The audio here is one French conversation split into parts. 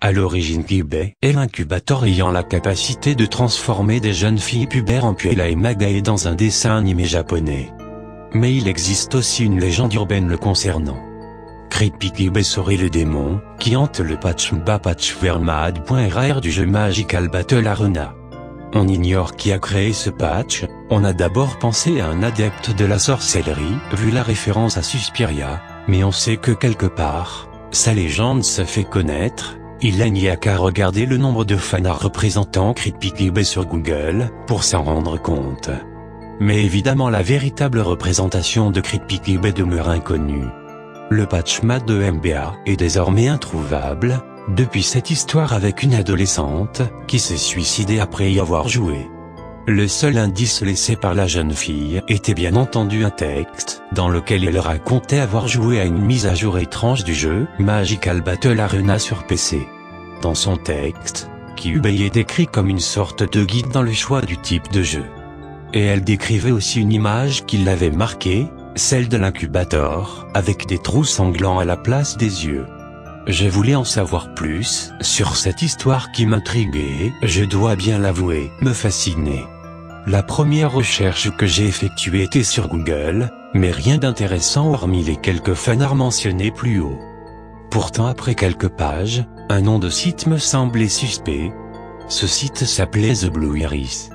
À l'origine, Kibé est l'incubateur ayant la capacité de transformer des jeunes filles pubères en Puella et Magae dans un dessin animé japonais. Mais il existe aussi une légende urbaine le concernant. Creepy Kibé serait le démon qui hante le patch Vermad.rar du jeu Magical Battle Arena. On ignore qui a créé ce patch. On a d'abord pensé à un adepte de la sorcellerie, vu la référence à Suspiria, mais on sait que quelque part, sa légende se fait connaître. Il n'y a qu'à regarder le nombre de fanarts représentant Creepy Kibé sur Google, pour s'en rendre compte. Mais évidemment la véritable représentation de Creepy Kibé demeure inconnue. Le patch MAD de MBA est désormais introuvable, depuis cette histoire avec une adolescente, qui s'est suicidée après y avoir joué. Le seul indice laissé par la jeune fille était bien entendu un texte, dans lequel elle racontait avoir joué à une mise à jour étrange du jeu Magical Battle Arena sur PC. Dans son texte, Kibé est décrit comme une sorte de guide dans le choix du type de jeu. Et elle décrivait aussi une image qui l'avait marquée, celle de l'incubateur, avec des trous sanglants à la place des yeux. Je voulais en savoir plus sur cette histoire qui m'intriguait, je dois bien l'avouer, me fascinait. La première recherche que j'ai effectuée était sur Google, mais rien d'intéressant hormis les quelques fanarts mentionnés plus haut. Pourtant après quelques pages, un nom de site me semblait suspect. Ce site s'appelait The Blue Iris.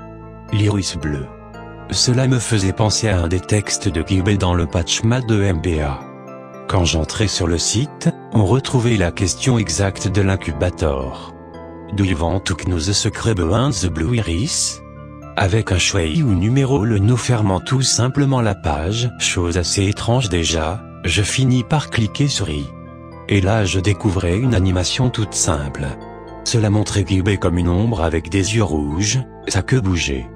L'iris bleu. Cela me faisait penser à un des textes de Kibé dans le patch MAD de MBA. Quand j'entrais sur le site, on retrouvait la question exacte de l'incubateur. Do you want to know the secret behind the Blue Iris? Avec un choix ou numéro le nom fermant tout simplement la page, chose assez étrange déjà, je finis par cliquer sur I. Et là je découvrais une animation toute simple. Cela montrait Kibé comme une ombre avec des yeux rouges, sa queue bougeait.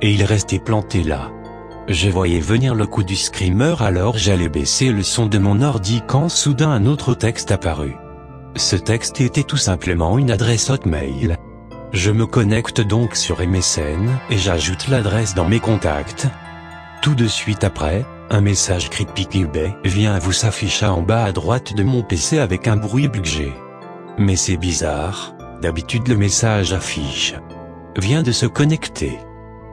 Et il restait planté là. Je voyais venir le coup du screamer alors j'allais baisser le son de mon ordi quand soudain un autre texte apparut. Ce texte était tout simplement une adresse Hotmail. Je me connecte donc sur MSN et j'ajoute l'adresse dans mes contacts. Tout de suite après, un message Creepy Kibé vient vous s'afficher en bas à droite de mon PC avec un bruit buggé. Mais c'est bizarre, d'habitude le message affiche vient de se connecter.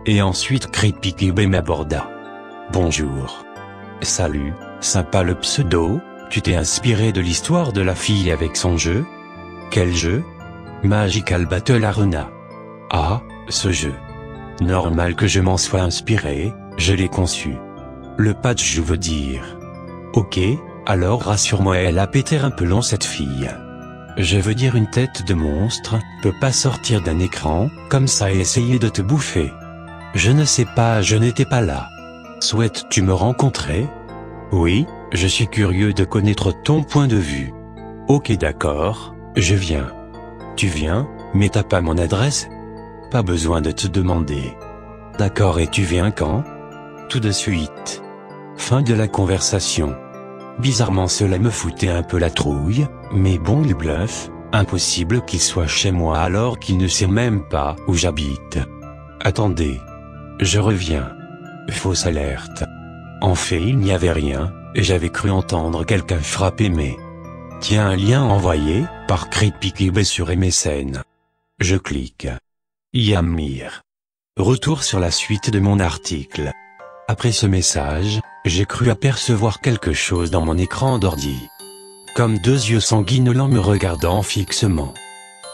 Et ensuite Creepy Kibé m'aborda. Bonjour. Salut, sympa le pseudo, tu t'es inspiré de l'histoire de la fille avec son jeu? Quel jeu? Magical Battle Arena. Ah, ce jeu. Normal que je m'en sois inspiré, je l'ai conçu. Le patch je veux dire. Ok, alors rassure-moi elle a pété un peu long cette fille. Je veux dire une tête de monstre, peut pas sortir d'un écran, comme ça et essayer de te bouffer. Je ne sais pas, je n'étais pas là. Souhaites-tu me rencontrer? Oui, je suis curieux de connaître ton point de vue. Ok d'accord, je viens. Tu viens, mais t'as pas mon adresse? Pas besoin de te demander. D'accord et tu viens quand? Tout de suite. Fin de la conversation. Bizarrement cela me foutait un peu la trouille, mais bon il bluffe, impossible qu'il soit chez moi alors qu'il ne sait même pas où j'habite. Attendez. Je reviens. Fausse alerte. En fait il n'y avait rien, et j'avais cru entendre quelqu'un frapper mais... Tiens un lien envoyé, par Creepy Kibé sur MSN. Je clique. Yamir. Retour sur la suite de mon article. Après ce message, j'ai cru apercevoir quelque chose dans mon écran d'ordi. Comme deux yeux sanguinolents me regardant fixement.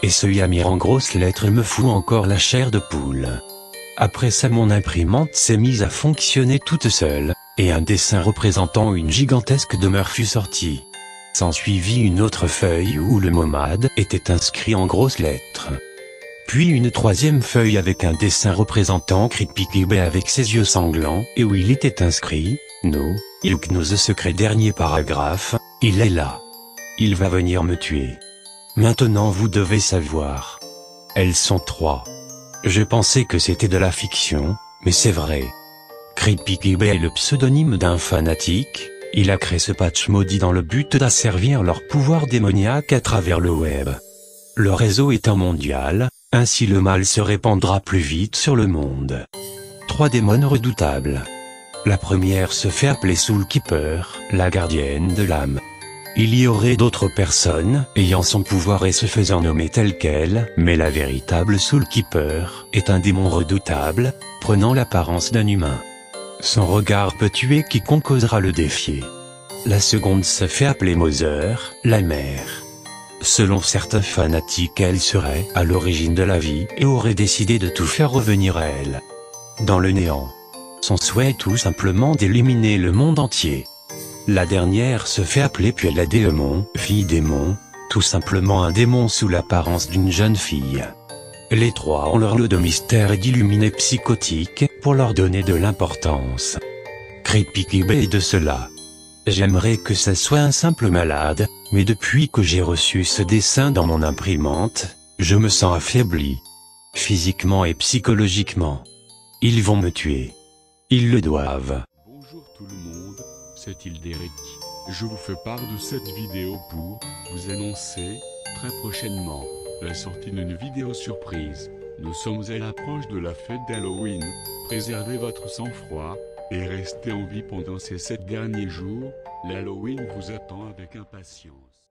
Et ce Yamir en grosses lettres me fout encore la chair de poule. Après ça mon imprimante s'est mise à fonctionner toute seule, et un dessin représentant une gigantesque demeure fut sorti. S'ensuivit une autre feuille où le mot MAD était inscrit en grosses lettres. Puis une troisième feuille avec un dessin représentant Creepy Kibé avec ses yeux sanglants et où il était inscrit « No, you know the secret » dernier paragraphe, il est là. Il va venir me tuer. Maintenant vous devez savoir. Elles sont 3. Je pensais que c'était de la fiction, mais c'est vrai. Creepy Kibé est le pseudonyme d'un fanatique. Il a créé ce patch maudit dans le but d'asservir leur pouvoir démoniaque à travers le web. Le réseau étant mondial, ainsi le mal se répandra plus vite sur le monde. 3 démons redoutables. La première se fait appeler Soul Keeper, la gardienne de l'âme. Il y aurait d'autres personnes ayant son pouvoir et se faisant nommer tel quel, mais la véritable Soul Keeper est un démon redoutable, prenant l'apparence d'un humain. Son regard peut tuer quiconque osera le défier. La seconde se fait appeler Mother, la mère. Selon certains fanatiques, elle serait à l'origine de la vie et aurait décidé de tout faire revenir à elle. Dans le néant. Son souhait est tout simplement d'éliminer le monde entier. La dernière se fait appeler Puella Démon, fille démon, tout simplement un démon sous l'apparence d'une jeune fille. Les trois ont leur lot de mystère et d'illuminés psychotiques pour leur donner de l'importance. Creepy Kibbe est de cela. J'aimerais que ça soit un simple malade, mais depuis que j'ai reçu ce dessin dans mon imprimante, je me sens affaibli. Physiquement et psychologiquement. Ils vont me tuer. Ils le doivent. Bonjour tout le monde, c'est Hildéric. Je vous fais part de cette vidéo pour vous annoncer, très prochainement, la sortie d'une vidéo surprise. Nous sommes à l'approche de la fête d'Halloween. Préservez votre sang-froid et restez en vie pendant ces 7 derniers jours. L'Halloween vous attend avec impatience.